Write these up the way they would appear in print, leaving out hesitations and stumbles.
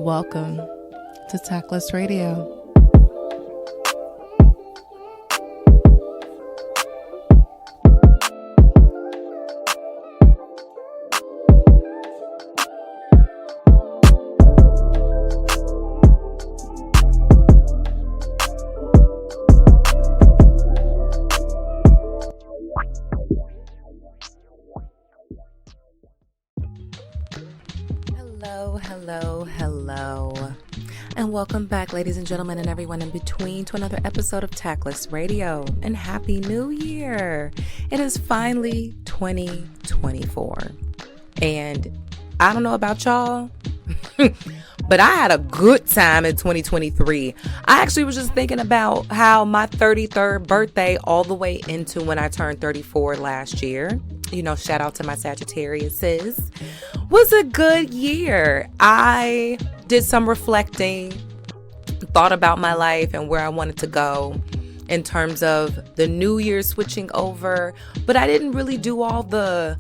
Welcome to Tactless Radio. Hello. And welcome back, ladies and gentlemen, and everyone in between, to another episode of Tactless Radio. And Happy New Year! It is finally 2024. And I don't know about y'all, but I had a good time in 2023. I actually was just thinking about how my 33rd birthday all the way into when I turned 34 last year, shout out to my Sagittariuses, was a good year. I did some reflecting, thought about my life and where I wanted to go in terms of the new year switching over, but I didn't really do all the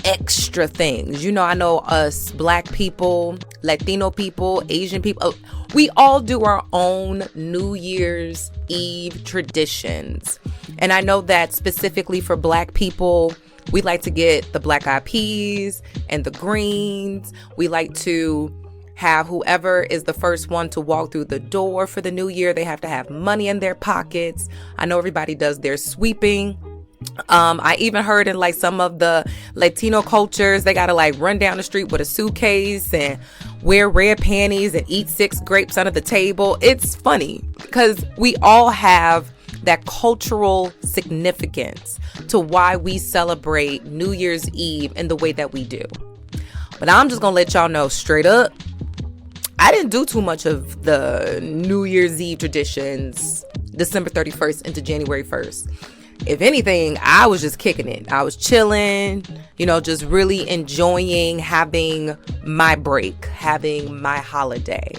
extra things. I know us Black people, Latino people, Asian people, we all do our own New Year's Eve traditions. And I know that specifically for Black people, we like to get the black eyed peas and the greens. We like to have whoever is the first one to walk through the door for the new year. They have to have money in their pockets. I know everybody does their sweeping. I even heard in some of the Latino cultures, they gotta run down the street with a suitcase and wear red panties and eat 6 grapes under the table. It's funny because we all have that cultural significance to why we celebrate New Year's Eve in the way that we do. But I'm just gonna let y'all know straight up, I didn't do too much of the New Year's Eve traditions December 31st into January 1st. If anything, I was just kicking it. I was chilling, just really enjoying having my break, having my holiday.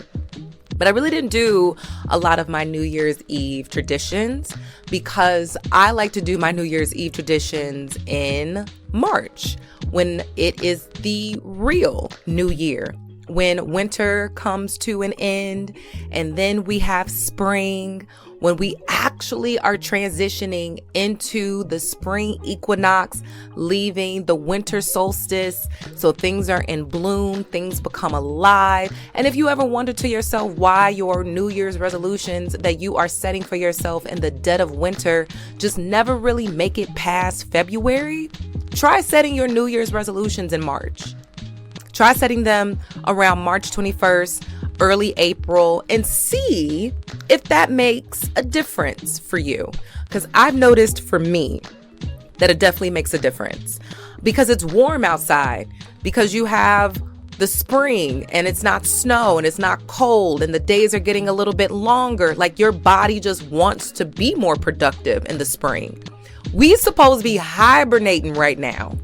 But I really didn't do a lot of my New Year's Eve traditions because I like to do my New Year's Eve traditions in March when it is the real New Year, when winter comes to an end and then we have spring, when we actually are transitioning into the spring equinox, leaving the winter solstice. So things are in bloom, things become alive. And if you ever wonder to yourself why your New Year's resolutions that you are setting for yourself in the dead of winter just never really make it past February, try setting your New Year's resolutions in March. Try setting them around March 21st, early April, and see if that makes a difference for you. Because I've noticed for me that it definitely makes a difference because it's warm outside, because you have the spring and it's not snow and it's not cold and the days are getting a little bit longer. Your body just wants to be more productive in the spring. We supposed to be hibernating right now.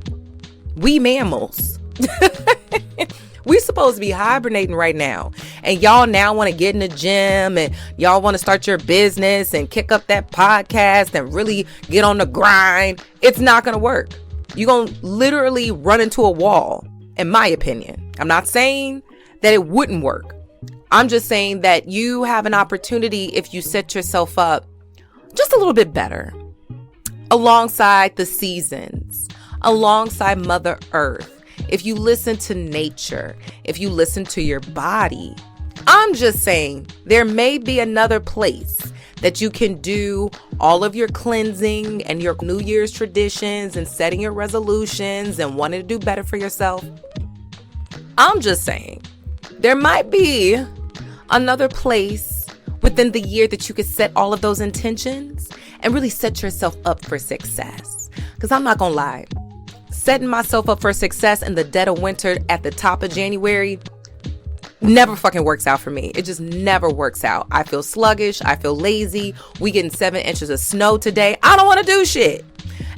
We mammals. We supposed to be hibernating right now. And y'all now want to get in the gym and y'all want to start your business and kick up that podcast and really get on the grind. It's not going to work. You're going to literally run into a wall, in my opinion. I'm not saying that it wouldn't work. I'm just saying that you have an opportunity if you set yourself up just a little bit better alongside the seasons, alongside Mother Earth. If you listen to nature, if you listen to your body, I'm just saying there may be another place that you can do all of your cleansing and your New Year's traditions and setting your resolutions and wanting to do better for yourself. I'm just saying there might be another place within the year that you could set all of those intentions and really set yourself up for success. Because I'm not gonna lie, setting myself up for success in the dead of winter at the top of January never fucking works out for me. It just never works out. I feel sluggish. I feel lazy. We getting 7 inches of snow today. I don't want to do shit.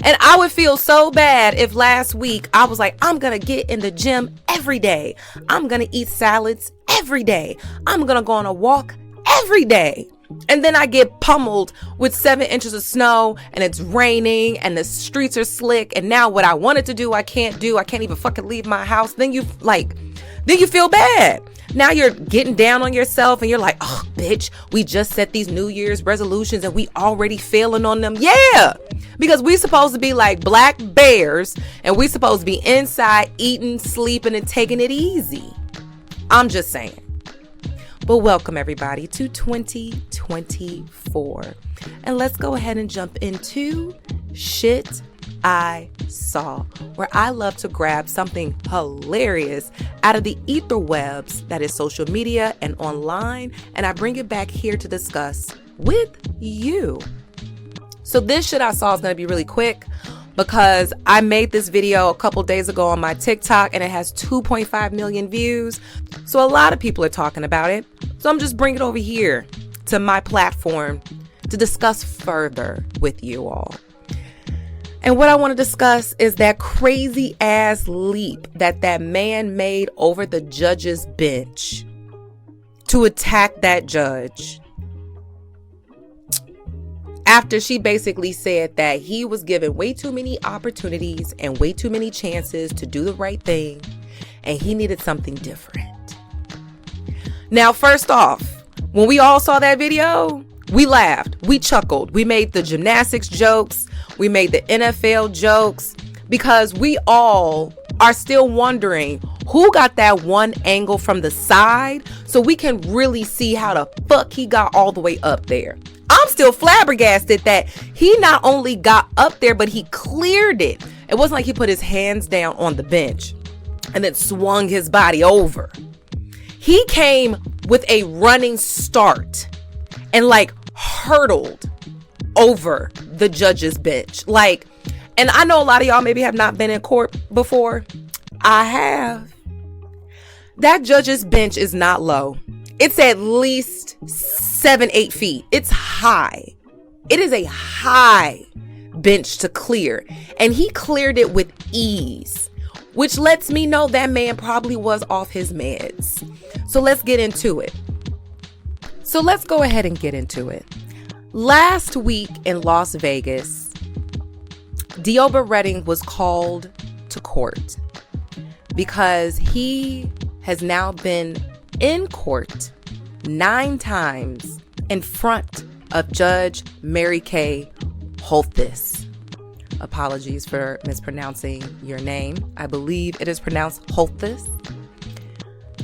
And I would feel so bad if last week I was like, I'm going to get in the gym every day. I'm going to eat salads every day. I'm going to go on a walk every day. And then I get pummeled with 7 inches of snow and it's raining and the streets are slick. And now what I wanted to do, I can't do. I can't even fucking leave my house. Then you feel bad. Now you're getting down on yourself and you're like, oh, bitch, we just set these New Year's resolutions and we already failing on them. Yeah, because we supposed to be like black bears and we supposed to be inside eating, sleeping, and taking it easy. I'm just saying. But welcome everybody to 2024. And let's go ahead and jump into Shit I Saw, where I love to grab something hilarious out of the ether webs that is social media and online, and I bring it back here to discuss with you. So this Shit I Saw is going to be really quick because I made this video a couple days ago on my TikTok and it has 2.5 million views. So a lot of people are talking about it. So I'm just bringing it over here to my platform to discuss further with you all. And what I want to discuss is that crazy ass leap that man made over the judge's bench to attack that judge. After she basically said that he was given way too many opportunities and way too many chances to do the right thing, and he needed something different. Now, first off, when we all saw that video, we laughed, we chuckled, we made the gymnastics jokes, we made the NFL jokes, because we all are still wondering who got that one angle from the side so we can really see how the fuck he got all the way up there. I'm still flabbergasted that he not only got up there, but he cleared it. It wasn't like he put his hands down on the bench and then swung his body over. He came with a running start and like hurtled over the judge's bench. Like, and I know a lot of y'all maybe have not been in court before. I have. That judge's bench is not low. It's at least 7-8 feet. It's high. It is a high bench to clear. And he cleared it with ease, which lets me know that man probably was off his meds. So let's get into it. So let's go ahead and get into it. Last week in Las Vegas, Deobra Redden was called to court because he has now been in court 9 times in front of Judge Mary Kay Holthus. Apologies for mispronouncing your name. I believe it is pronounced Holthus.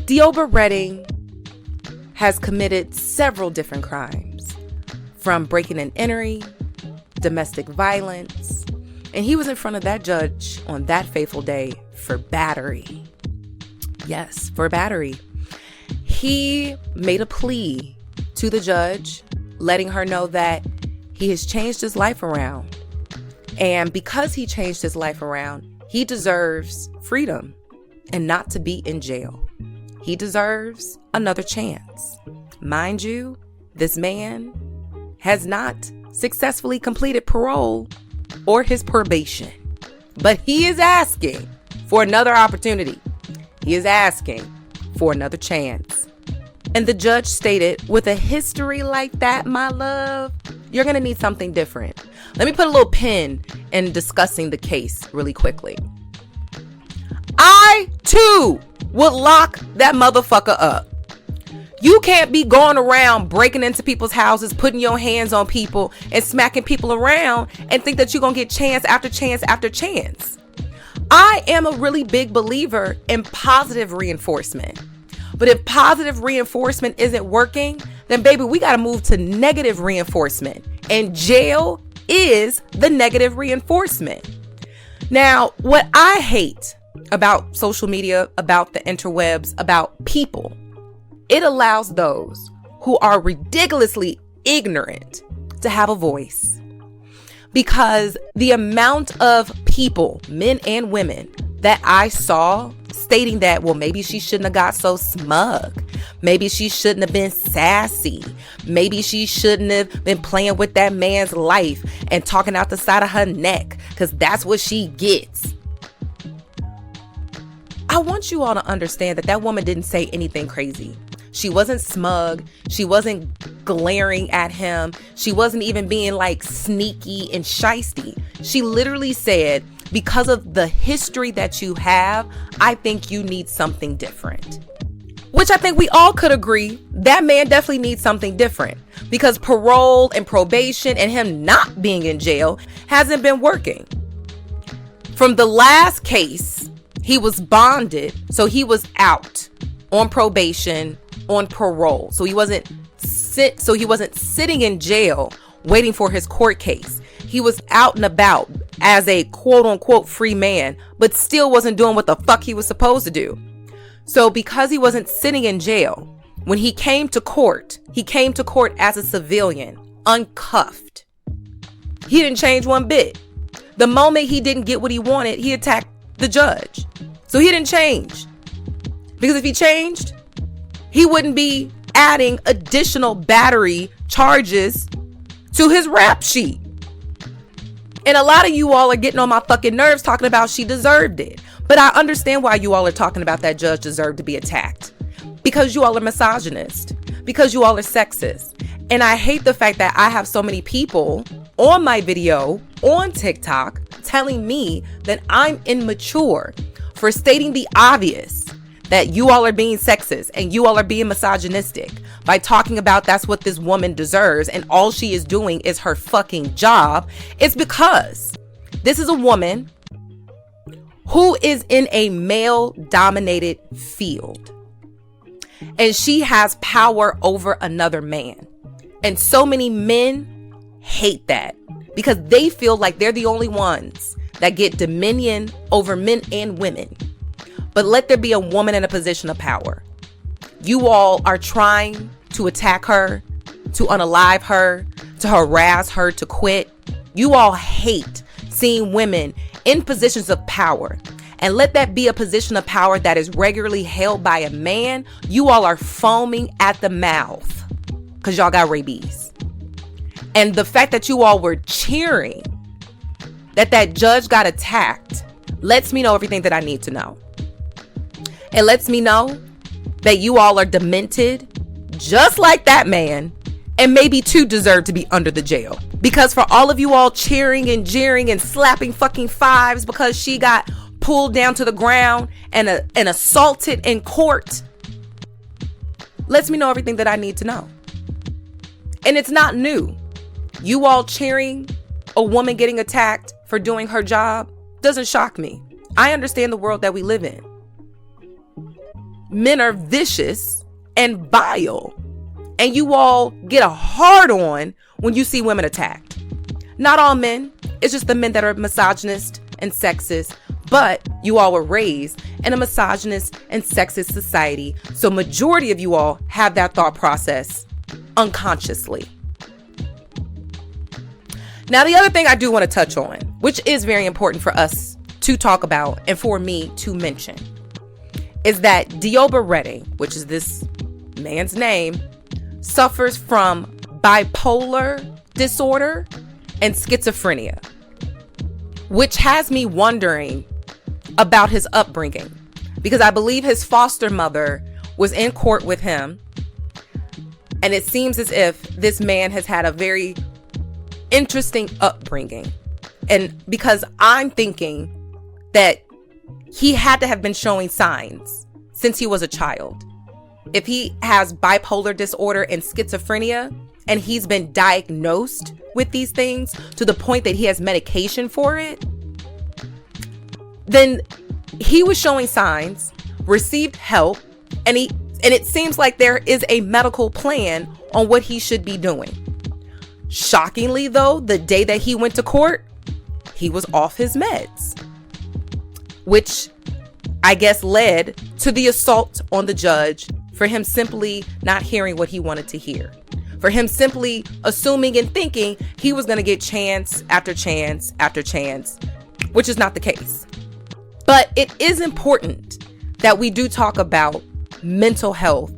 Deobra Redden has committed several different crimes, from breaking and entering, domestic violence, and he was in front of that judge on that fateful day for battery. Yes, for battery. He made a plea to the judge, letting her know that he has changed his life around. And because he changed his life around, he deserves freedom and not to be in jail. He deserves another chance. Mind you, this man has not successfully completed parole or his probation, but he is asking for another opportunity. He is asking for another chance. And the judge stated, with a history like that, my love, you're going to need something different. Let me put a little pin in discussing the case really quickly. I, too, would lock that motherfucker up. You can't be going around breaking into people's houses, putting your hands on people and smacking people around and think that you're going to get chance after chance after chance. I am a really big believer in positive reinforcement. But if positive reinforcement isn't working, then baby, we got to move to negative reinforcement. And jail is the negative reinforcement. Now, what I hate about social media, about the interwebs, about people, it allows those who are ridiculously ignorant to have a voice. Because the amount of people, men and women, that I saw stating that, well, maybe she shouldn't have got so smug. Maybe she shouldn't have been sassy. Maybe she shouldn't have been playing with that man's life and talking out the side of her neck because that's what she gets. I want you all to understand that that woman didn't say anything crazy. She wasn't smug. She wasn't glaring at him. She wasn't even being like sneaky and shisty. She literally said, because of the history that you have, I think you need something different. which I think we all could agree, that man definitely needs something different, because parole and probation and him not being in jail hasn't been working. From the last case, he was bonded, so he was out on probation, on parole. So he wasn't sitting in jail waiting for his court case. He was out and about as a quote unquote free man, but still wasn't doing what the fuck he was supposed to do. So because he wasn't sitting in jail, when he came to court as a civilian, uncuffed. He didn't change one bit. The moment he didn't get what he wanted, he attacked the judge. So he didn't change. Because if he changed, he wouldn't be adding additional battery charges to his rap sheet. And a lot of you all are getting on my fucking nerves talking about she deserved it. But I understand why you all are talking about that judge deserved to be attacked. Because you all are misogynist. Because you all are sexist. And I hate the fact that I have so many people on my video on TikTok telling me that I'm immature for stating the obvious, that you all are being sexist and you all are being misogynistic by talking about that's what this woman deserves and all she is doing is her fucking job. It's because this is a woman who is in a male-dominated field and she has power over another man. And so many men hate that because they feel like they're the only ones that get dominion over men and women. But let there be a woman in a position of power. You all are trying to attack her, to unalive her, to harass her, to quit. You all hate seeing women in positions of power. And let that be a position of power that is regularly held by a man. You all are foaming at the mouth because y'all got rabies. And the fact that you all were cheering that judge got attacked lets me know everything that I need to know. It lets me know that you all are demented, just like that man, and maybe too deserve to be under the jail. Because for all of you all cheering and jeering and slapping fucking fives because she got pulled down to the ground and assaulted in court, lets me know everything that I need to know. And it's not new. You all cheering a woman getting attacked for doing her job doesn't shock me. I understand the world that we live in. Men are vicious and vile, and you all get a hard on when you see women attacked. Not all men, it's just the men that are misogynist and sexist, but you all were raised in a misogynist and sexist society, so majority of you all have that thought process unconsciously. Now, the other thing I do want to touch on, which is very important for us to talk about and for me to mention, is that Deobra Redden, which is this man's name, suffers from bipolar disorder and schizophrenia, which has me wondering about his upbringing, because I believe his foster mother was in court with him, and it seems as if this man has had a very interesting upbringing. And because I'm thinking that he had to have been showing signs since he was a child. If he has bipolar disorder and schizophrenia, and he's been diagnosed with these things to the point that he has medication for it, then he was showing signs, received help, and it seems like there is a medical plan on what he should be doing. Shockingly, though, the day that he went to court, he was off his meds, which I guess led to the assault on the judge for him simply not hearing what he wanted to hear, for him simply assuming and thinking he was going to get chance after chance after chance, which is not the case. But it is important that we do talk about mental health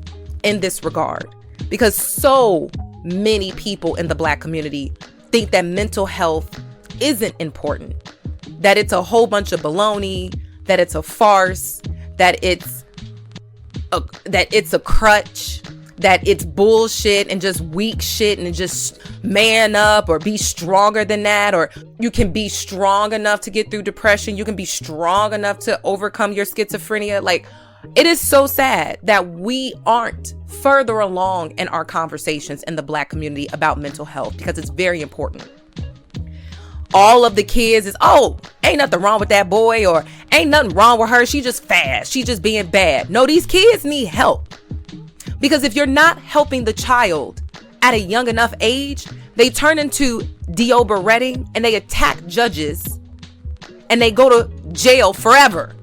in this regard, because so many people in the Black community think that mental health isn't important, that it's a whole bunch of baloney, that it's a farce, that it's a crutch, that it's bullshit and just weak shit, and just man up or be stronger than that, or you can be strong enough to get through depression, you can be strong enough to overcome your schizophrenia. Like, It is so sad that we aren't further along in our conversations in the Black community about mental health, because it's very important. All of the kids is, oh, ain't nothing wrong with that boy, or ain't nothing wrong with her. She just fast. She just being bad. No, these kids need help. Because if you're not helping the child at a young enough age, they turn into Deobra Redden and they attack judges and they go to jail forever.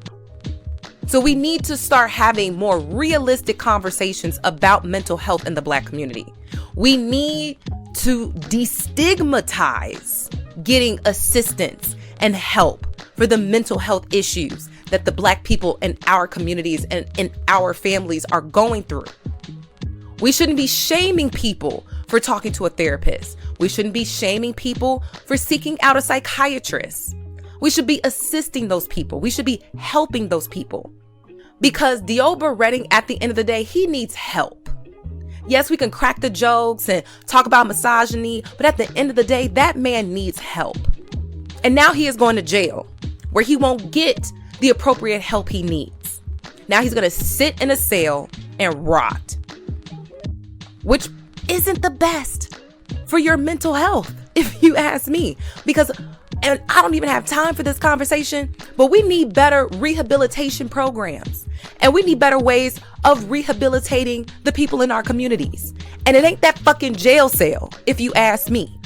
So we need to start having more realistic conversations about mental health in the Black community. We need to destigmatize getting assistance and help for the mental health issues that the Black people in our communities and in our families are going through. We shouldn't be shaming people for talking to a therapist. We shouldn't be shaming people for seeking out a psychiatrist. We should be assisting those people. We should be helping those people. Because Deobra Redden, at the end of the day, he needs help. Yes, we can crack the jokes and talk about misogyny, but at the end of the day, that man needs help. And now he is going to jail where he won't get the appropriate help he needs. Now he's going to sit in a cell and rot, which isn't the best for your mental health, if you ask me. Because, and I don't even have time for this conversation, but we need better rehabilitation programs. And we need better ways of rehabilitating the people in our communities. And it ain't that fucking jail cell, if you ask me.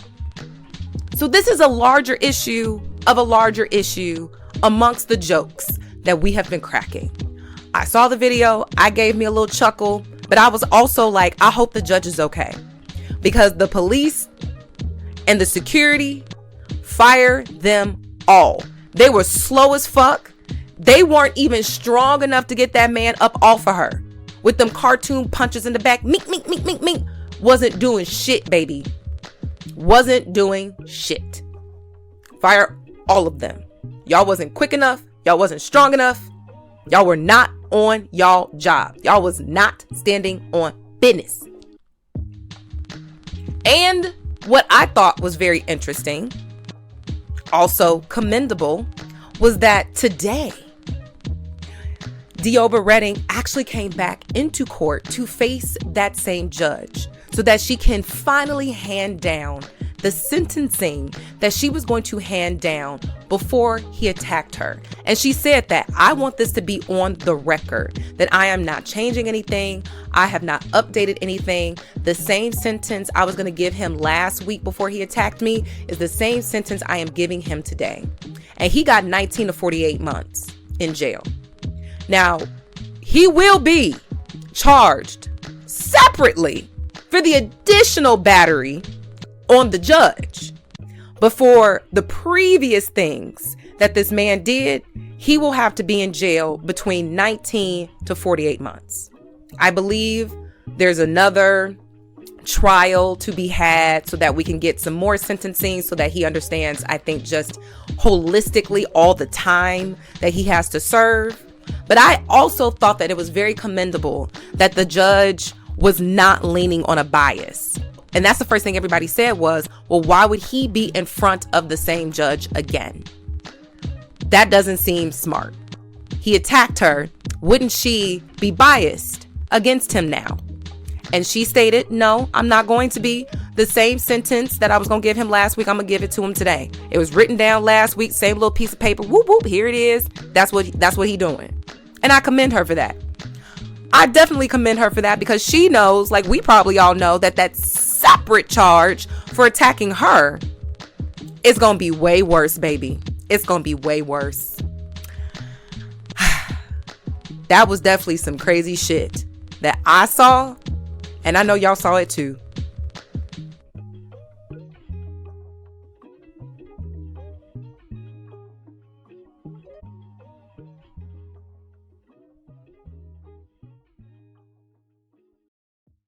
So this is a larger issue of a larger issue amongst the jokes that we have been cracking. I saw the video. I gave me a little chuckle, but I was also like, I hope the judge is okay. Because the police and the security, fire them all. They were slow as fuck. They weren't even strong enough to get that man up off of her. With them cartoon punches in the back. Mink, mink, mink, mink, mink. Wasn't doing shit, baby. Wasn't doing shit. Fire all of them. Y'all wasn't quick enough. Y'all wasn't strong enough. Y'all were not on y'all job. Y'all was not standing on business. And what I thought was very interesting, also commendable, was that today, Deobra Redden actually came back into court to face that same judge so that she can finally hand down the sentencing that she was going to hand down before he attacked her. And she said that, I want this to be on the record, that I am not changing anything. I have not updated anything. The same sentence I was going to give him last week before he attacked me is the same sentence I am giving him today. And he got 19 to 48 months in jail. Now, he will be charged separately for the additional battery on the judge. But for the previous things that this man did, he will have to be in jail between 19 to 48 months. I believe there's another trial to be had so that we can get some more sentencing so that he understands, I think, just holistically all the time that he has to serve. But I also thought that it was very commendable that the judge was not leaning on a bias. And that's the first thing everybody said was, well, why would he be in front of the same judge again? That doesn't seem smart. He attacked her. Wouldn't she be biased against him now? And she stated, no, I'm not going to be. The same sentence that I was going to give him last week, I'm going to give it to him today. It was written down last week, same little piece of paper. Whoop, whoop, here it is. That's what he doing. And I commend her for that. I definitely commend her for that because she knows, like we probably all know, that separate charge for attacking her is going to be way worse, baby. It's going to be way worse. That was definitely some crazy shit that I saw. And I know y'all saw it too.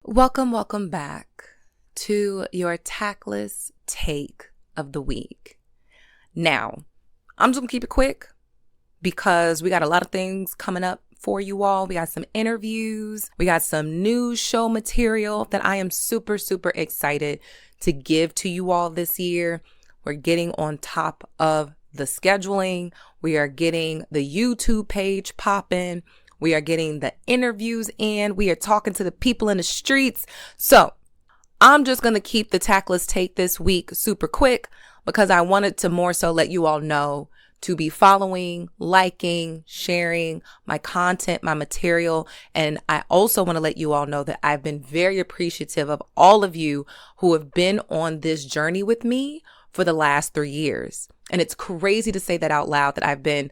Welcome back to your Tactless take of the week. Now, I'm just gonna keep it quick because we got a lot of things coming up for you all. We got some interviews. We got some news show material that I am super, super excited to give to you all this year. We're getting on top of the scheduling. We are getting the YouTube page popping. We are getting the interviews in. We are talking to the people in the streets. So I'm just going to keep the Tactless take this week super quick because I wanted to more so let you all know to be following, liking, sharing my content, my material. And I also want to let you all know that I've been very appreciative of all of you who have been on this journey with me for the last 3 years. And it's crazy to say that out loud, that I've been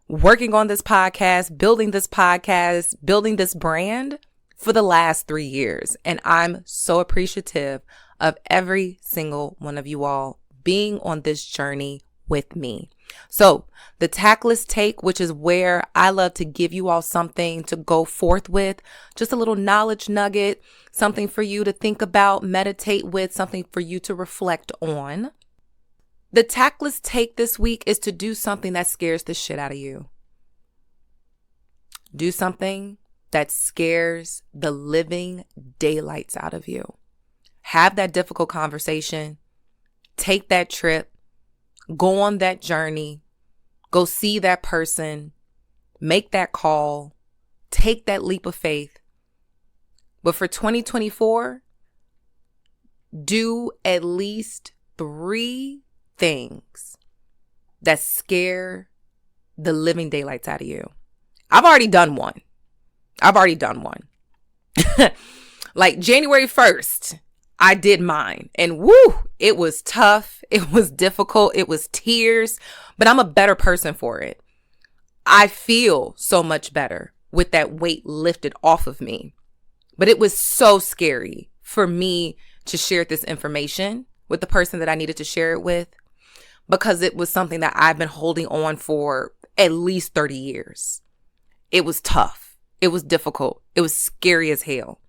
working on this podcast, building this brand for the last 3 years. And I'm so appreciative of every single one of you all being on this journey with me. So the Tactless take, which is where I love to give you all something to go forth with, just a little knowledge nugget, something for you to think about, meditate with, something for you to reflect on. The Tactless take this week is to do something that scares the shit out of you. Do something that scares the living daylights out of you. Have that difficult conversation. Take that trip. Go on that journey. Go see that person. Make that call. Take that leap of faith. But for 2024, do at least 3 things that scare the living daylights out of you. I've already done one. Like January 1st, I did mine. And woo, it was tough. It was difficult. It was tears. But I'm a better person for it. I feel so much better with that weight lifted off of me. But it was so scary for me to share this information with the person that I needed to share it with, because it was something that I've been holding on for at least 30 years. It was tough. It was difficult. It was scary as hell.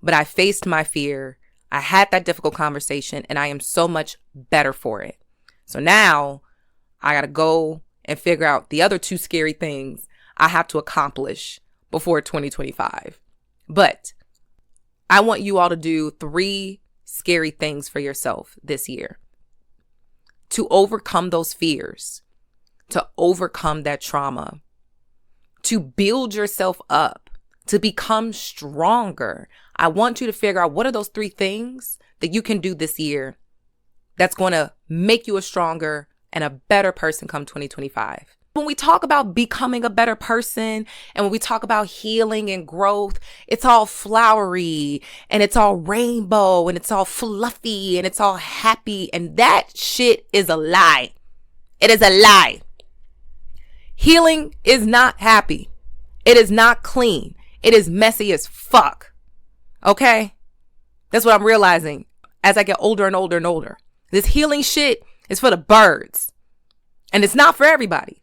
But I faced my fear. I had that difficult conversation, and I am so much better for it. So now I got to go and figure out the other 2 scary things I have to accomplish before 2025. But I want you all to do 3 scary things for yourself this year to overcome those fears, to overcome that trauma, to build yourself up, to become stronger. I want you to figure out what are those 3 things that you can do this year that's going to make you a stronger and a better person come 2025. When we talk about becoming a better person and when we talk about healing and growth, it's all flowery and it's all rainbow and it's all fluffy and it's all happy. And that shit is a lie. It is a lie. Healing is not happy. It is not clean. It is messy as fuck. Okay? That's what I'm realizing as I get older and older and older. This healing shit is for the birds. And it's not for everybody.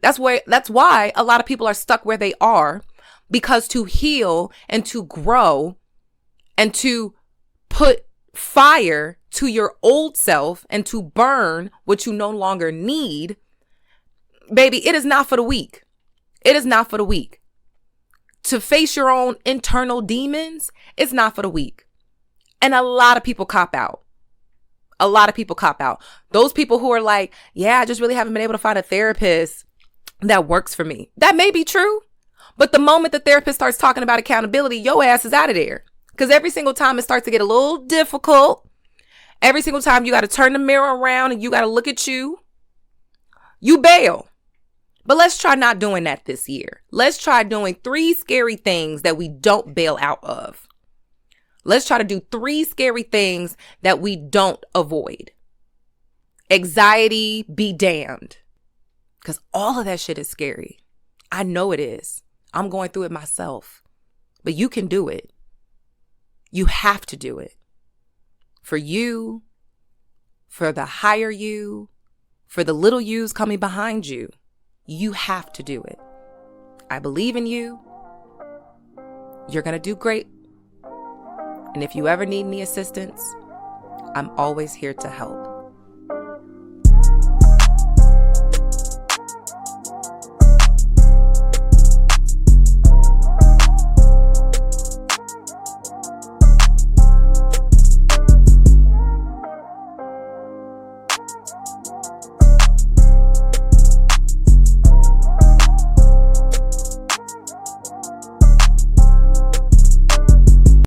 That's why a lot of people are stuck where they are, because to heal and to grow and to put fire to your old self and to burn what you no longer need, baby, it is not for the weak. It is not for the weak. To face your own internal demons, it's not for the weak. And a lot of people cop out. Those people who are like, yeah, I just really haven't been able to find a therapist that works for me. That may be true. But the moment the therapist starts talking about accountability, your ass is out of there. Because every single time it starts to get a little difficult, every single time you got to turn the mirror around and you got to look at you bail. But let's try not doing that this year. Let's try doing 3 scary things that we don't bail out of. Let's try to do 3 scary things that we don't avoid. Anxiety be damned. Because all of that shit is scary. I know it is. I'm going through it myself. But you can do it. You have to do it. For you, for the higher you, for the little yous coming behind you. You have to do it. I believe in you. You're going to do great. And if you ever need any assistance, I'm always here to help.